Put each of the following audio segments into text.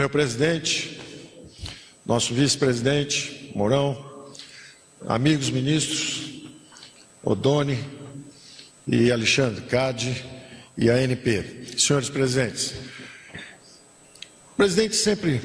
Meu presidente, nosso vice-presidente, Mourão, amigos ministros, Odoni e Alexandre, CAD e ANP, senhores presidentes. O presidente sempre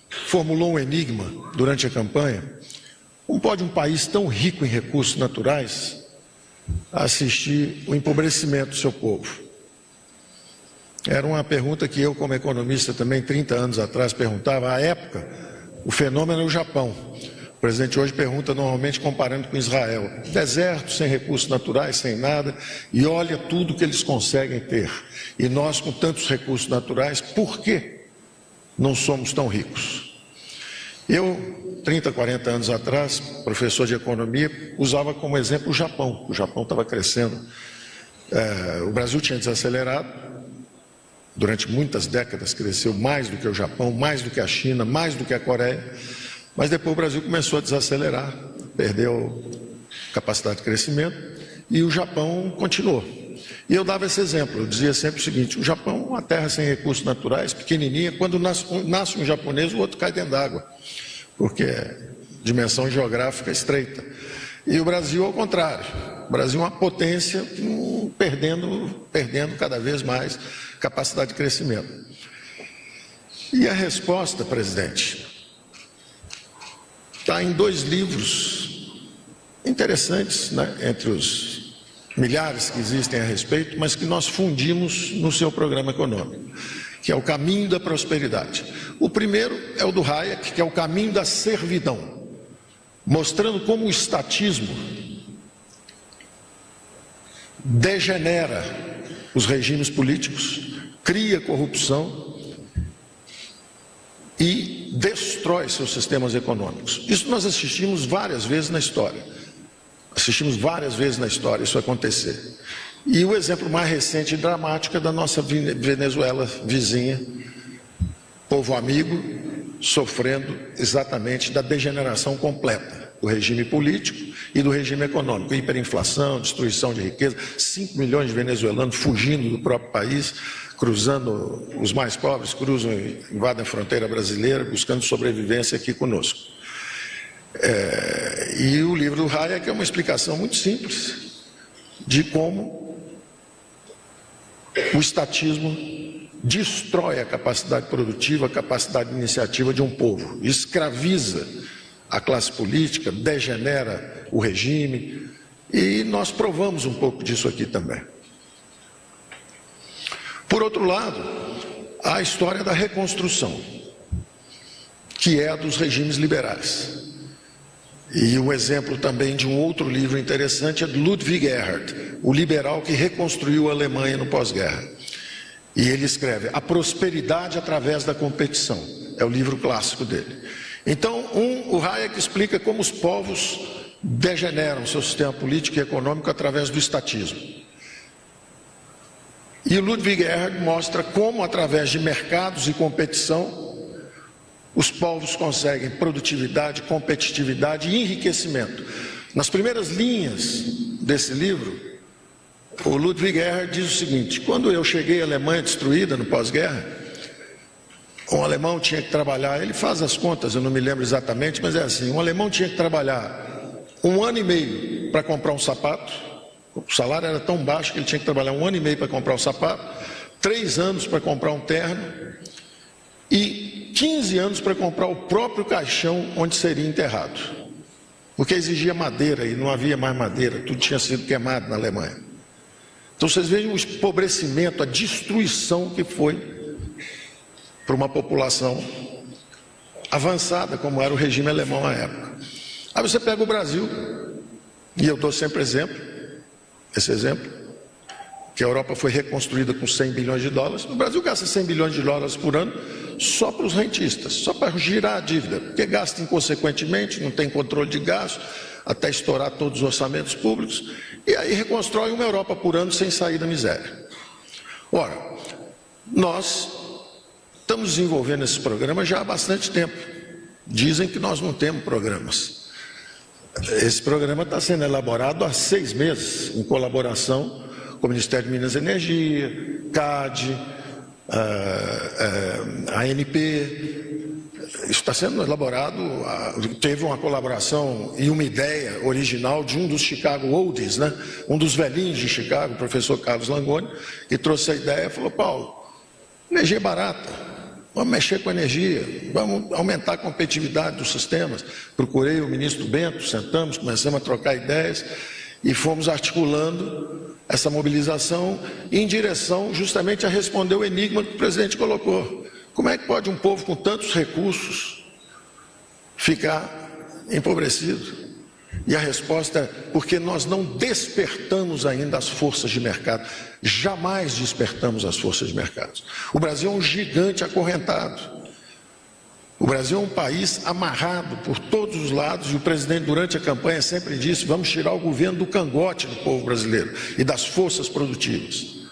formulou um enigma durante a campanha: como pode um país tão rico em recursos naturais assistir o empobrecimento do seu povo? Era uma pergunta que eu, como economista também, 30 anos atrás, perguntava. À época, o fenômeno era o Japão. O presidente hoje pergunta normalmente comparando com Israel. Deserto, sem recursos naturais, sem nada, e olha tudo que eles conseguem ter. E nós, com tantos recursos naturais, por que não somos tão ricos? Eu, 30, 40 anos atrás, professor de economia, usava como exemplo o Japão. O Japão estava crescendo. O Brasil tinha desacelerado. Durante muitas décadas cresceu mais do que o Japão, mais do que a China, mais do que a Coreia. Mas depois o Brasil começou a desacelerar, perdeu capacidade de crescimento e o Japão continuou. E eu dava esse exemplo, eu dizia sempre o seguinte: o Japão é uma terra sem recursos naturais, pequenininha, quando nasce um japonês o outro cai dentro d'água, porque é dimensão geográfica estreita. E o Brasil ao contrário, o Brasil é uma potência perdendo cada vez mais capacidade de crescimento. E a resposta, presidente, está em 2 livros interessantes, né, entre os milhares que existem a respeito, mas que nós fundimos no seu programa econômico, que é O Caminho da Prosperidade. O primeiro é o do Hayek, que é O Caminho da Servidão, mostrando como o estatismo degenera os regimes políticos, cria corrupção e destrói seus sistemas econômicos. Isso nós assistimos várias vezes na história. Isso acontecer. E o exemplo mais recente e dramático é da nossa Venezuela vizinha, povo amigo, sofrendo exatamente da degeneração completa do regime político e do regime econômico. Hiperinflação, destruição de riqueza, 5 milhões de venezuelanos fugindo do próprio país, cruzando, os mais pobres cruzam e invadem a fronteira brasileira, buscando sobrevivência aqui conosco. E o livro do Hayek é uma explicação muito simples de como o estatismo destrói a capacidade produtiva, a capacidade de iniciativa de um povo, escraviza a classe política, degenera o regime, e nós provamos um pouco disso aqui também. Por outro lado, há a história da reconstrução, que é a dos regimes liberais. E um exemplo também de um outro livro interessante é de Ludwig Erhard, o liberal que reconstruiu a Alemanha no pós-guerra. E ele escreve A Prosperidade através da Competição, é o livro clássico dele. Então, o Hayek explica como os povos degeneram seu sistema político e econômico através do estatismo. E o Ludwig Erhard mostra como, através de mercados e competição, os povos conseguem produtividade, competitividade e enriquecimento. Nas primeiras linhas desse livro, o Ludwig Erhard diz o seguinte: quando eu cheguei à Alemanha destruída no pós-guerra, um alemão tinha que trabalhar, ele faz as contas, eu não me lembro exatamente, mas é assim: um alemão tinha que trabalhar 1 ano e meio para comprar um sapato, o salário era tão baixo que ele tinha que trabalhar 1 ano e meio para comprar um sapato, 3 anos para comprar um terno e 15 anos para comprar o próprio caixão onde seria enterrado, porque exigia madeira e não havia mais madeira, tudo tinha sido queimado na Alemanha. Então vocês vejam o empobrecimento, a destruição que foi para uma população avançada, como era o regime alemão na época. Aí você pega o Brasil, e eu dou sempre esse exemplo, que a Europa foi reconstruída com 100 bilhões de dólares, o Brasil gasta 100 bilhões de dólares por ano só para os rentistas, só para girar a dívida, porque gasta inconsequentemente, não tem controle de gasto, até estourar todos os orçamentos públicos, e aí reconstrói uma Europa por ano sem sair da miséria. Ora, nós estamos desenvolvendo esses programas já há bastante tempo. Dizem que nós não temos programas. Esse programa está sendo elaborado há 6 meses, em colaboração com o Ministério de Minas e Energia, CAD, a ANP. Isso está sendo elaborado, teve uma colaboração e uma ideia original de um dos Chicago Oldies, né? Um dos velhinhos de Chicago, o professor Carlos Langoni, que trouxe a ideia e falou: Paulo, energia é barata, vamos mexer com a energia, vamos aumentar a competitividade dos sistemas. Procurei o ministro Bento, sentamos, começamos a trocar ideias e fomos articulando essa mobilização em direção justamente a responder o enigma que o presidente colocou. Como é que pode um povo com tantos recursos ficar empobrecido? E a resposta é porque nós não despertamos ainda as forças de mercado. Jamais despertamos as forças de mercado. O Brasil é um gigante acorrentado. O Brasil é um país amarrado por todos os lados e o presidente durante a campanha sempre disse: vamos tirar o governo do cangote do povo brasileiro e das forças produtivas.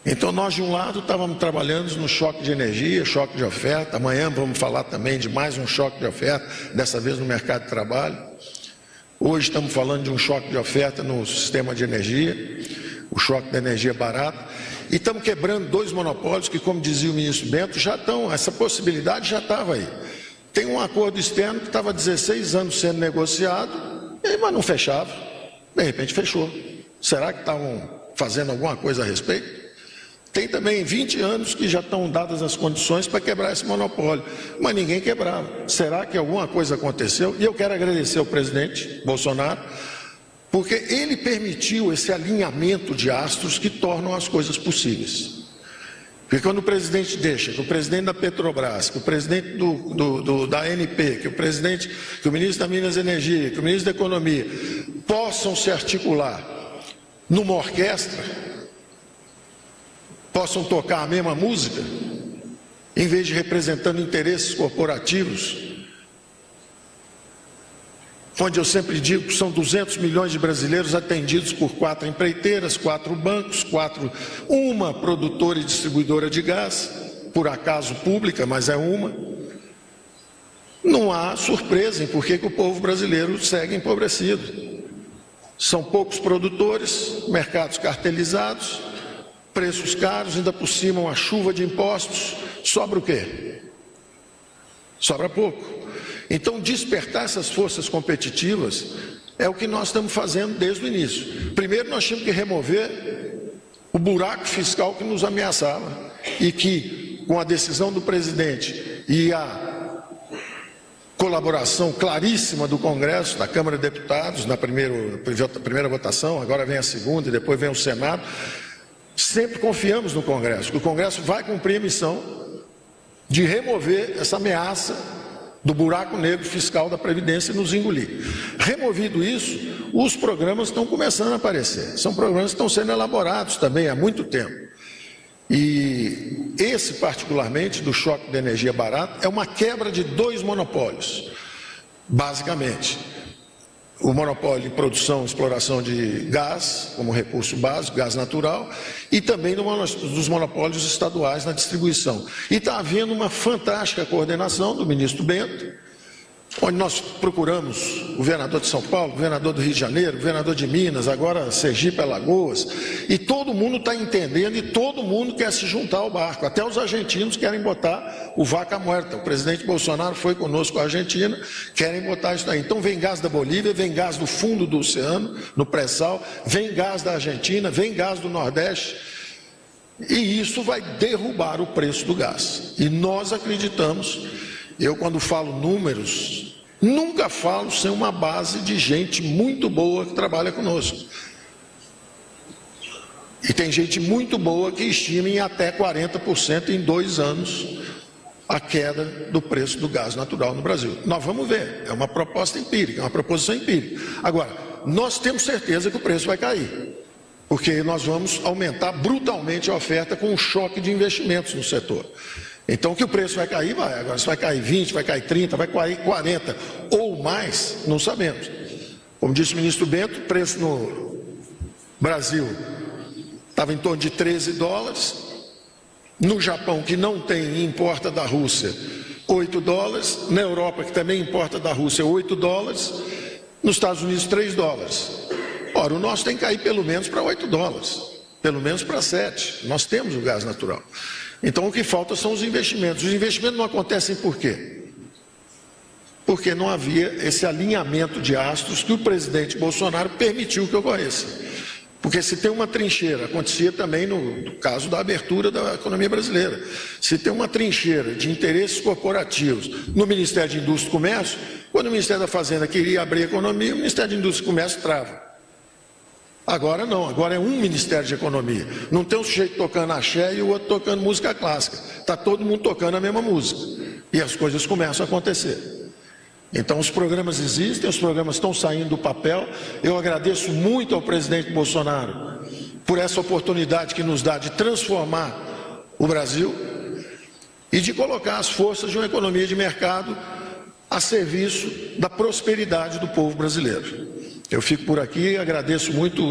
Então nós de um lado estávamos trabalhando no choque de energia, choque de oferta. Amanhã vamos falar também de mais um choque de oferta, dessa vez no mercado de trabalho. Hoje estamos falando de um choque de oferta no sistema de energia, o choque da energia barata. E estamos quebrando dois monopólios que, como dizia o ministro Bento, já estão, essa possibilidade já estava aí. Tem um acordo externo que estava há 16 anos sendo negociado, mas não fechava. De repente fechou. Será que estavam fazendo alguma coisa a respeito? Tem também 20 anos que já estão dadas as condições para quebrar esse monopólio, mas ninguém quebrava. Será que alguma coisa aconteceu? E eu quero agradecer ao presidente Bolsonaro, porque ele permitiu esse alinhamento de astros que tornam as coisas possíveis. Porque quando o presidente deixa que o presidente da Petrobras, que o presidente da ANP, que o ministro da Minas e Energia, que o ministro da Economia possam se articular numa orquestra, possam tocar a mesma música, em vez de representando interesses corporativos, onde eu sempre digo que são 200 milhões de brasileiros atendidos por 4 empreiteiras, 4 bancos, uma produtora e distribuidora de gás, por acaso pública, mas é uma. Não há surpresa em por que o povo brasileiro segue empobrecido. São poucos produtores, mercados cartelizados, preços caros, ainda por cima uma chuva de impostos, sobra o quê? Sobra pouco. Então, despertar essas forças competitivas é o que nós estamos fazendo desde o início. Primeiro, nós tínhamos que remover o buraco fiscal que nos ameaçava e que, com a decisão do presidente e a colaboração claríssima do Congresso, da Câmara de Deputados, na primeira votação, agora vem a segunda e depois vem o Senado, sempre confiamos no Congresso, que o Congresso vai cumprir a missão de remover essa ameaça do buraco negro fiscal da Previdência e nos engolir. Removido isso, os programas estão começando a aparecer. São programas que estão sendo elaborados também há muito tempo. E esse, particularmente, do choque da energia barata, é uma quebra de 2 monopólios, basicamente. O monopólio de produção e exploração de gás, como recurso básico, gás natural, e também dos monopólios estaduais na distribuição. E está havendo uma fantástica coordenação do ministro Bento, onde nós procuramos o governador de São Paulo, o governador do Rio de Janeiro, o governador de Minas, agora Sergipe, Alagoas, e todo mundo está entendendo e todo mundo quer se juntar ao barco. Até os argentinos querem botar o vaca muerta. O presidente Bolsonaro foi conosco à Argentina, querem botar isso daí. Então vem gás da Bolívia, vem gás do fundo do oceano, no pré-sal, vem gás da Argentina, vem gás do Nordeste, e isso vai derrubar o preço do gás. E nós acreditamos, eu quando falo números, nunca falo sem uma base de gente muito boa que trabalha conosco. E tem gente muito boa que estima em até 40% em 2 anos a queda do preço do gás natural no Brasil. Nós vamos ver, é uma proposta empírica, é uma proposição empírica. Agora, nós temos certeza que o preço vai cair, porque nós vamos aumentar brutalmente a oferta com um choque de investimentos no setor. Então, que o preço vai cair, vai. Agora, se vai cair 20, vai cair 30, vai cair 40 ou mais, não sabemos. Como disse o ministro Bento, o preço no Brasil estava em torno de 13 dólares. No Japão, que não tem e importa da Rússia, 8 dólares. Na Europa, que também importa da Rússia, 8 dólares. Nos Estados Unidos, 3 dólares. Ora, o nosso tem que cair pelo menos para 8 dólares. Pelo menos para 7. Nós temos o gás natural. Então o que falta são os investimentos. Os investimentos não acontecem por quê? Porque não havia esse alinhamento de astros que o presidente Bolsonaro permitiu que ocorresse. Porque se tem uma trincheira, acontecia também no caso da abertura da economia brasileira, se tem uma trincheira de interesses corporativos no Ministério de Indústria e Comércio, quando o Ministério da Fazenda queria abrir a economia, o Ministério de Indústria e Comércio trava. Agora não, agora é um Ministério de Economia. Não tem um sujeito tocando axé e o outro tocando música clássica. Está todo mundo tocando a mesma música. E as coisas começam a acontecer. Então os programas existem, os programas estão saindo do papel. Eu agradeço muito ao presidente Bolsonaro por essa oportunidade que nos dá de transformar o Brasil e de colocar as forças de uma economia de mercado a serviço da prosperidade do povo brasileiro. Eu fico por aqui, agradeço muito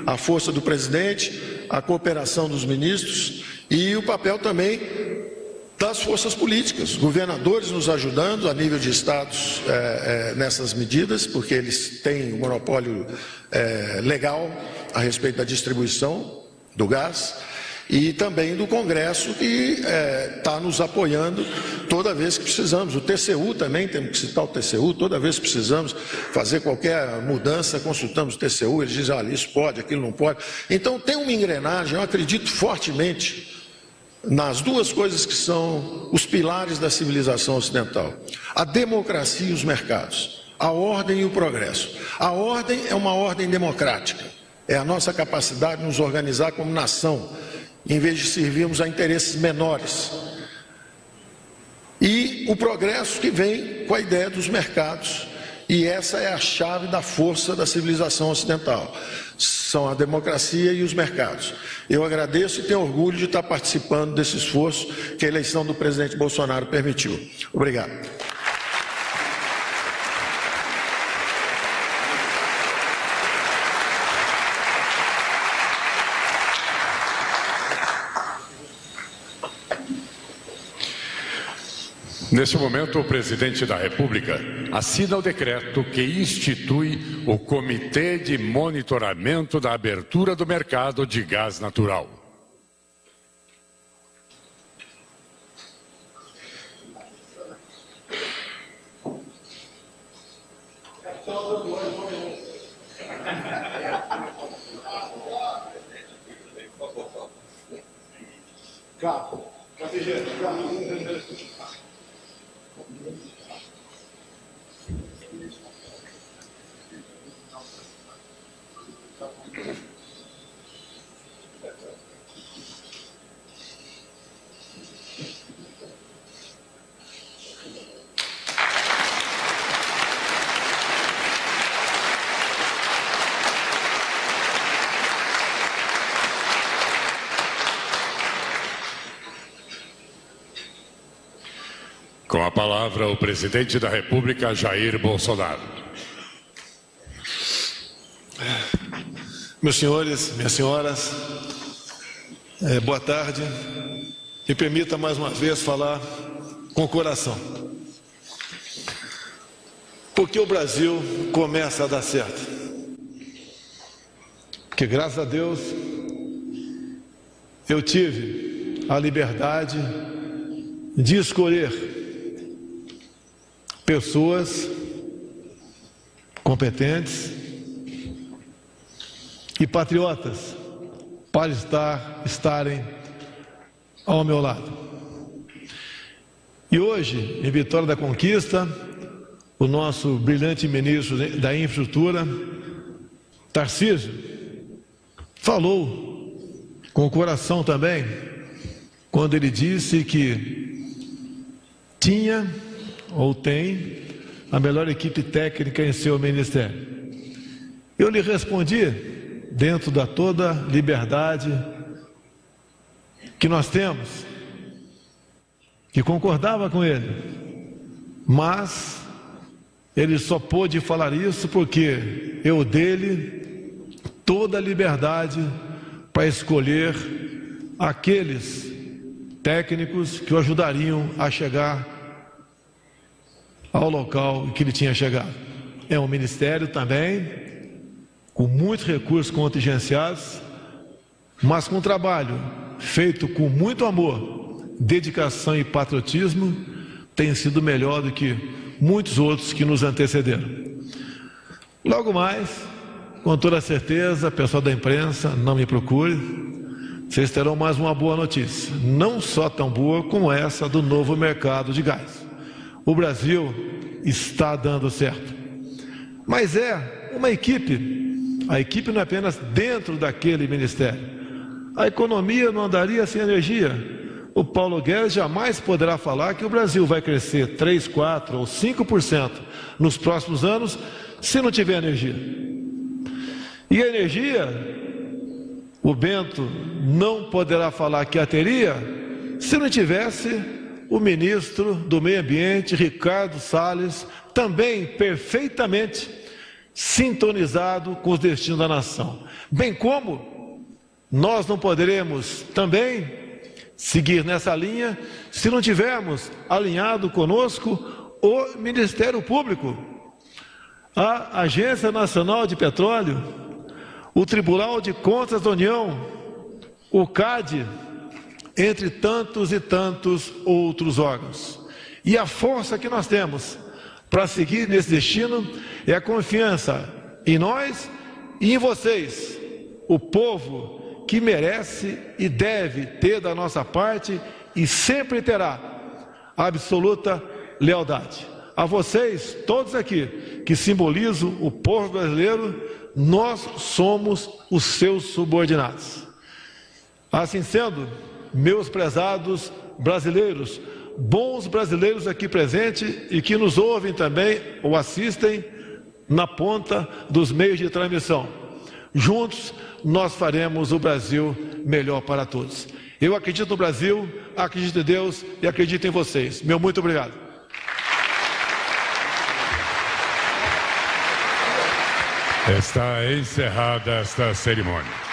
a força do presidente, a cooperação dos ministros e o papel também das forças políticas, governadores nos ajudando a nível de estados nessas medidas, porque eles têm o monopólio legal a respeito da distribuição do gás, e também do Congresso que está nos apoiando toda vez que precisamos. O TCU também, temos que citar o TCU, toda vez que precisamos fazer qualquer mudança, consultamos o TCU, eles dizem, olha, isso pode, aquilo não pode. Então tem uma engrenagem, eu acredito fortemente nas duas coisas que são os pilares da civilização ocidental: a democracia e os mercados, a ordem e o progresso. A ordem é uma ordem democrática, é a nossa capacidade de nos organizar como nação, em vez de servirmos a interesses menores. E o progresso que vem com a ideia dos mercados, e essa é a chave da força da civilização ocidental, são a democracia e os mercados. Eu agradeço e tenho orgulho de estar participando desse esforço que a eleição do presidente Bolsonaro permitiu. Obrigado. Neste momento, o presidente da República assina o decreto que institui o Comitê de Monitoramento da Abertura do Mercado de Gás Natural. Com a palavra, o presidente da República, Jair Bolsonaro. Meus senhores, minhas senhoras, boa tarde. Me permita mais uma vez falar com o coração. Porque o Brasil começa a dar certo. Porque, graças a Deus, eu tive a liberdade de escolher pessoas competentes e patriotas para estarem ao meu lado. E hoje, em Vitória da Conquista, o nosso brilhante ministro da Infraestrutura, Tarcísio, falou com o coração também, quando ele disse que tinha ou tem a melhor equipe técnica em seu ministério. Eu lhe respondi, dentro da toda liberdade que nós temos, que concordava com ele, mas ele só pôde falar isso porque eu dele toda a liberdade para escolher aqueles técnicos que o ajudariam a chegar ao local em que ele tinha chegado. É um ministério também com muitos recursos contingenciados, mas com trabalho feito com muito amor dedicação e patriotismo, tem sido melhor do que muitos outros que nos antecederam. Logo mais, com toda certeza, pessoal da imprensa, não me procure, vocês terão mais uma boa notícia, não só tão boa como essa do novo mercado de gás. O Brasil está dando certo, mas é uma equipe, a equipe não é apenas dentro daquele ministério. A economia não andaria sem energia. O Paulo Guedes jamais poderá falar que o Brasil vai crescer 3, 4 ou 5% nos próximos anos se não tiver energia. E a energia, o Bento não poderá falar que a teria se não tivesse o ministro do Meio Ambiente, Ricardo Salles, também perfeitamente sintonizado com os destinos da nação. Bem como nós não poderemos também seguir nessa linha se não tivermos alinhado conosco o Ministério Público, a Agência Nacional de Petróleo, o Tribunal de Contas da União, o CAD, entre tantos e tantos outros órgãos. E a força que nós temos para seguir nesse destino é a confiança em nós e em vocês, o povo que merece e deve ter da nossa parte e sempre terá absoluta lealdade. A vocês, todos aqui, que simbolizam o povo brasileiro, nós somos os seus subordinados. Assim sendo, meus prezados brasileiros, bons brasileiros aqui presentes e que nos ouvem também ou assistem na ponta dos meios de transmissão, juntos nós faremos o Brasil melhor para todos. Eu acredito no Brasil, acredito em Deus e acredito em vocês. Meu muito obrigado. Está encerrada esta cerimônia.